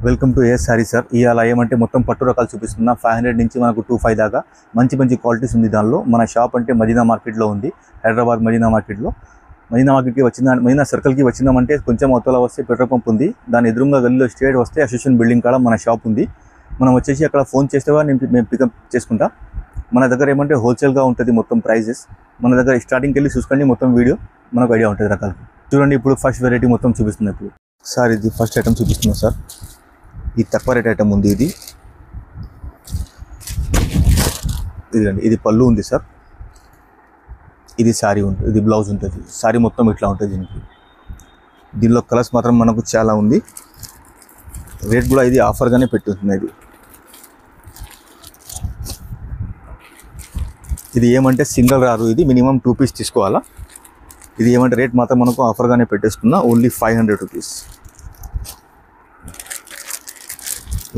Welcome to A sorry sir. ఇవాళ ఏమంటే మొత్తం పట్టు రకాలు చూపిస్తున్నా. 500 నుంచి మనకు 25 దాకా మంచి మంచి క్వాలిటీస్ ఉంది. దానిలో మన షాప్ అంటే మదీనా మార్కెట్లో ఉంది, హైదరాబాద్ మదీనా మార్కెట్లో. మదీనా మార్కెట్కి మదీనా సర్కిల్కి వచ్చినామంటే కొంచెం అవతల వస్తే పెట్రోల్ పంప్ ఉంది, దాని ఎదురుగా గల్లీలో స్ట్రేట్ వస్తే అసోసియేషన్ బిల్డింగ్ కాడ మన షాప్ ఉంది. మనం వచ్చేసి అక్కడ ఫోన్ చేస్తే మేము పికప్ చేసుకుంటా. మన దగ్గర ఏమంటే హోల్సేల్గా ఉంటుంది మొత్తం ప్రైజెస్. మన దగ్గర స్టార్టింగ్కి వెళ్ళి చూసుకోండి, మొత్తం వీడియో మనకు ఐడియా ఉంటుంది రకాలు. చూడండి, ఇప్పుడు ఫస్ట్ వెరైటీ మొత్తం చూపిస్తున్నాయి. ఇప్పుడు సార్ ఇది ఫస్ట్ ఐటమ్ చూపిస్తున్నాం సార్. ఇది తక్కువ రేట్ ఐటమ్ ఉంది. ఇదండి, ఇది పళ్ళు ఉంది సార్. ఇది శారీ ఉంటుంది, ఇది బ్లౌజ్ ఉంటుంది. శారీ మొత్తం ఇట్లా ఉంటుంది. దీనిలో కలర్స్ మాత్రం మనకు చాలా ఉంది. రేట్ కూడా ఇది ఆఫర్గానే పెట్టుతుంది. ఇది ఏమంటే సింగిల్ రాదు, ఇది మినిమం 2 పీస్ తీసుకోవాలా. ఇది ఏమంటే రేట్ మాత్రం మనకు ఆఫర్గానే పెట్టేసుకున్నా, ఓన్లీ 500 రూపీస్.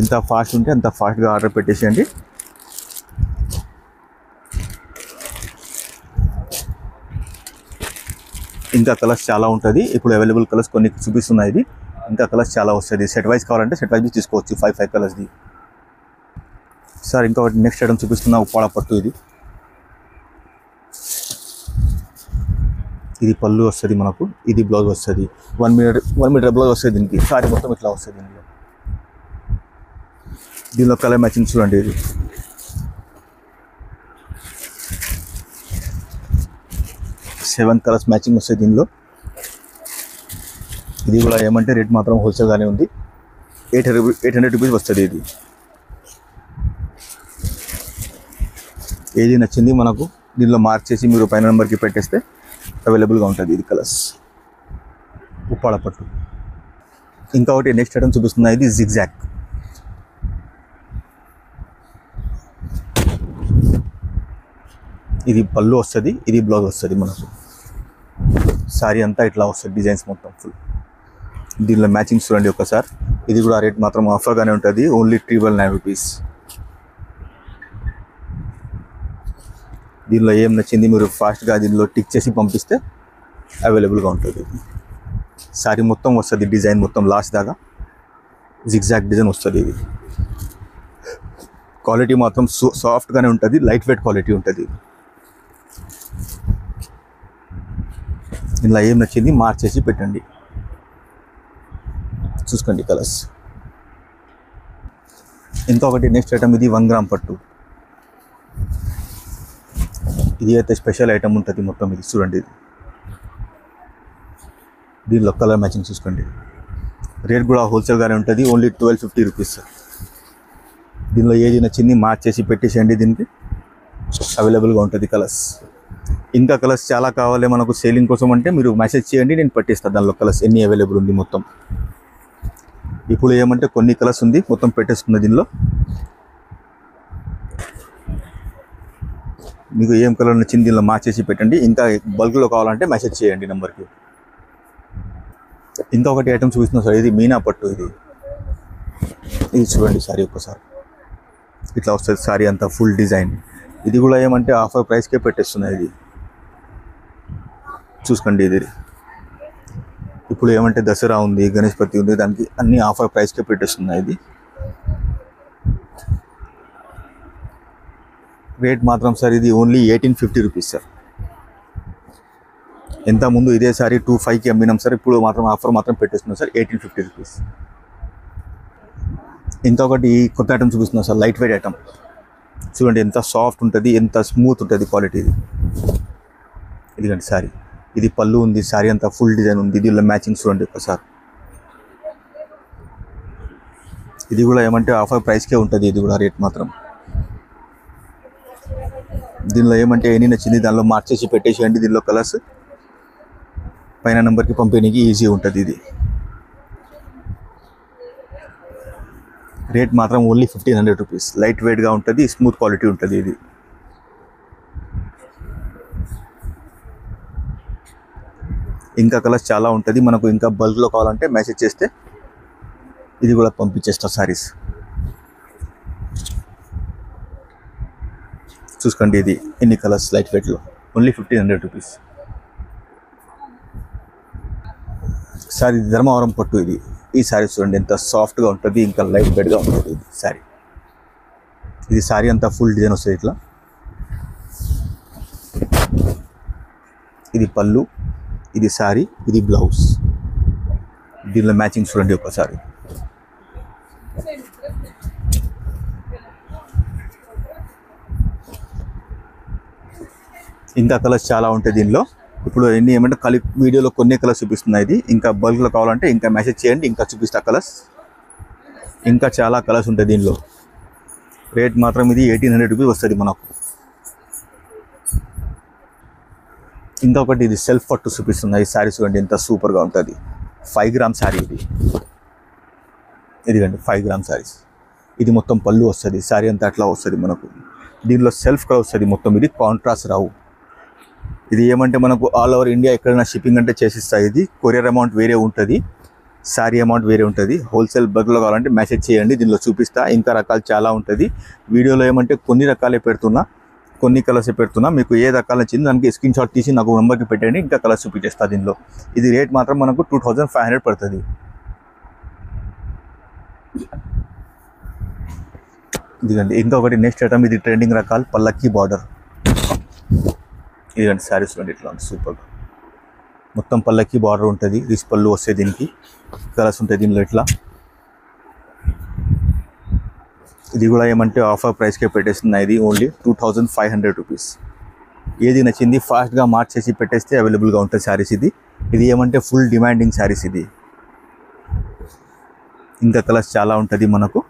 ఎంత ఫాస్ట్ ఉంటే అంత ఫాస్ట్గా ఆర్డర్ పెట్టేసేయండి. ఇంకా కలర్స్ చాలా ఉంటుంది. ఇప్పుడు అవైలబుల్ కలర్స్ కొన్ని చూపిస్తున్నాయి. ఇది ఇంకా కలర్స్ చాలా వస్తుంది. సెట్ వైజ్ కావాలంటే సెట్ వైజ్ తీసుకోవచ్చు, 5 కలర్స్ది. సార్ ఇంకా నెక్స్ట్ ఐటమ్ చూపిస్తున్నా, ఉప్పాడ పట్టు. ఇది పళ్ళు వస్తుంది మనకు, ఇది బ్లౌజ్ వస్తుంది. 1 మీటర్ బ్లౌజ్ వస్తుంది దీనికి. సారీ మొత్తం ఇట్లా వస్తుంది. దీనిలో కలర్ మ్యాచింగ్ చూడండి. ఇది 7 కలర్స్ మ్యాచింగ్ వస్తాయి దీనిలో. ఇది కూడా ఏమంటే రేట్ మాత్రం హోల్సేల్గానే ఉంది, 800 రూపీస్ వస్తుంది. ఇది ఏది నచ్చింది మనకు దీనిలో మార్క్ చేసి మీరు పైన నెంబర్కి పెట్టేస్తే అవైలబుల్గా ఉంటుంది. ఇది కలర్స్ ఉప్పాడ పట్టు. ఇంకా ఒకటి నెక్స్ట్ ఐటమ్ చూపిస్తున్నా, ఇది జిగ్జాగ్. ఇది పళ్ళు వస్తుంది, ఇది బ్లౌజ్ వస్తుంది మనకు. శారీ అంతా ఇట్లా వస్తుంది, డిజైన్స్ మొత్తం ఫుల్. దీనిలో మ్యాచింగ్ చూడండి ఒకసారి. ఇది కూడా రేట్ మాత్రం ఆఫర్గానే ఉంటుంది, ఓన్లీ 999 రూపీస్. దీనిలో ఏం నచ్చింది మీరు ఫాస్ట్గా దీనిలో టిక్ చేసి పంపిస్తే అవైలబుల్గా ఉంటుంది. శారీ మొత్తం వస్తుంది, డిజైన్ మొత్తం లాస్ట్ దాకా జిగ్జాగ్ డిజైన్ వస్తుంది. ఇది క్వాలిటీ మాత్రం సాఫ్ట్గానే ఉంటుంది, లైట్ వెయిట్ క్వాలిటీ ఉంటుంది. ఇలా ఏం నచ్చింది మార్చేసి పెట్టండి, చూసుకోండి కలర్స్. ఇంకొకటి నెక్స్ట్ ఐటమ్, ఇది 1 గ్రామ్ పట్టు. ఇది అయితే స్పెషల్ ఐటమ్ ఉంటుంది మొత్తం. ఇది చూడండి, దీనిలో కలర్ మ్యాచింగ్ చూసుకోండి. రేట్ కూడా హోల్సేల్గానే ఉంటుంది, ఓన్లీ 1250 రూపీస్. దీనిలో ఏది నచ్చింది మార్చేసి పెట్టేసేయండి, దీనికి అవైలబుల్గా ఉంటుంది కలర్స్. ఇంకా కలర్స్ చాలా కావాలి మనకు సేలింగ్ కోసం అంటే మీరు మెసేజ్ చేయండి, నేను పట్టిస్తాను. దానిలో కలర్స్ ఎన్ని అవైలబుల్ ఉంది మొత్తం. ఇప్పుడు ఏమంటే కొన్ని కలర్స్ ఉంది, మొత్తం పెట్టేస్తుంది. దీనిలో మీకు ఏం కలర్ నచ్చింది దీనిలో మార్చేసి పెట్టండి. ఇంకా బల్క్లో కావాలంటే మెసేజ్ చేయండి నెంబర్కి. ఇంకొకటి ఐటమ్ చూపిస్తున్నా సార్, ఇది మీనా పట్టు. ఇది చూడండి సారీ ఒక్కసారి ఇట్లా వస్తుంది. సారీ అంతా ఫుల్ డిజైన్. ఇది కూడా ఏమంటే ఆఫర్ ప్రైస్కే పెట్టేస్తున్నాయి. ఇది చూసుకోండి. ఇది ఇప్పుడు ఏమంటే దసరా ఉంది, గణేష్పతి ఉంది, దానికి అన్ని ఆఫర్ ప్రైస్కే పెట్టేస్తున్నాయి. ఇది రేట్ మాత్రం సార్ ఇది ఓన్లీ 1850 రూపీస్ సార్. ఎంత ముందు ఇదే సారీ 25కి అమ్మినాం సార్, ఇప్పుడు మాత్రం ఆఫర్ మాత్రం పెట్టేస్తున్నాం సార్, 1850 రూపీస్. ఇంకొకటి కొత్త ఐటమ్ చూపిస్తున్నాం సార్, లైట్ వెయిట్ ఐటమ్. చూడండి ఎంత సాఫ్ట్ ఉంటుంది, ఎంత స్మూత్ ఉంటుంది క్వాలిటీ. ఇదిగండి సారీ. ఇది పళ్ళు ఉంది, సారీ అంతా ఫుల్ డిజైన్ ఉంది. దీనిలో మ్యాచింగ్ చూడండి ఒకసారి. ఇది కూడా ఏమంటే ఆఫర్ ప్రైస్కే ఉంటుంది. ఇది కూడా రేట్ మాత్రం. దీనిలో ఏమంటే ఎన్ని నచ్చింది దానిలో మార్చేసి పెట్టేసేయండి. దీనిలో కలర్స్ పైన నెంబర్కి పంపేయడానికి ఈజీ ఉంటుంది. ఇది రేట్ మాత్రం ఓన్లీ 1500 రూపీస్. లైట్ వెయిట్గా ఉంటుంది, స్మూత్ క్వాలిటీ ఉంటుంది. ఇది ఇంకా కలర్స్ చాలా ఉంటుంది మనకు. ఇంకా బల్క్లో కావాలంటే మెసేజ్ చేస్తే ఇది కూడా పంపించేస్తా సారీస్. చూసుకోండి, ఇది ఎన్ని కలర్స్ లైట్ వెయిట్లో, ఓన్లీ 1500 రూపీస్. సార్ ఇది ధర్మవరం పట్టు. ఈ శారీ చూడండి ఎంత సాఫ్ట్గా ఉంటుంది, ఇంకా లైట్ వెయిట్గా ఉంటుంది ఇది శారీ. ఇది శారీ అంతా ఫుల్ డిజైన్ వస్తుంది ఇట్లా. ఇది పళ్ళు, ఇది శారీ, ఇది బ్లౌజ్. దీనిలో మ్యాచింగ్ చూడండి ఒకసారి. ఇంకా కలర్స్ చాలా ఉంటాయి దీనిలో. ఇప్పుడు ఎన్ని ఏమంటే వీడియోలో కొన్ని కలర్స్ చూపిస్తున్నాయి. ఇది ఇంకా బల్క్లో కావాలంటే ఇంకా మెసేజ్ చేయండి, ఇంకా చూపిస్తా కలర్స్. ఇంకా చాలా కలర్స్ ఉంటాయి దీనిలో. రేట్ మాత్రం ఇది 1800 రూపీస్ వస్తుంది మనకు. ఇంకొకటి ఇది సెల్ఫ్ పట్టు చూపిస్తుంది. ఈ శారీ చూడండి ఎంత సూపర్గా ఉంటుంది. 5 గ్రామ్ శారీ ఇది. ఇదిగండి 5 గ్రామ్ శారీస్. ఇది మొత్తం పళ్ళు వస్తుంది, శారీ అంతా అట్లా వస్తుంది మనకు. దీనిలో సెల్ఫ్ కలర్ వస్తుంది మొత్తం. ఇది కాంట్రాస్ట్ రావు. ఇది ఏమంటే మనకు ఆల్ ఓవర్ ఇండియా ఎక్కడైనా షిప్పింగ్ అంటే చేసిస్తాయి. ఇది కొరియర్ అమౌంట్ వేరే ఉంటుంది, శారీ అమౌంట్ వేరే ఉంటుంది. హోల్సేల్ బల్క్లో కావాలంటే మెసేజ్ చేయండి, దీనిలో చూపిస్తా. ఇంకా రకాలు చాలా ఉంటుంది. వీడియోలో ఏమంటే కొన్ని రకాలే పెడుతున్నా, కొన్ని కలర్స్ పెడుతున్నా. మీకు ఏ రకాల నచ్చింది దానికి స్క్రీన్ షాట్ తీసి నాకు నెంబర్కి పెట్టండి, ఇంకా కలర్స్ చూపించేస్తా దీనిలో. ఇది రేట్ మాత్రం మనకు 2500 పడుతుంది. ఇదిగండి ఇంకొకటి నెక్స్ట్ ఐటమ్. ఇది ట్రెండింగ్ రకాలు పల్లకి బార్డర్. ఇదిగండి శారీస్ చూడండి ఇట్లా సూపర్గా మొత్తం పల్లకి బార్డర్ ఉంటుంది. రిచ్ పళ్ళు వస్తాయి, దీనికి కలర్స్ ఉంటాయి దీనిలో ఇట్లా. ఇది కూడా ఏమంటే ఆఫర్ ప్రైస్కే పెట్టేస్తున్నాయి. ఇది ఓన్లీ 2500 రూపీస్. ఏది నచ్చింది ఫాస్ట్గా మార్చేసి పెట్టేస్తే అవైలబుల్గా ఉంటుంది శారీస్. ఇది ఏమంటే ఫుల్ డిమాండింగ్ శారీస్ ఇది. ఇంకా కలర్స్ చాలా ఉంటుంది మనకు.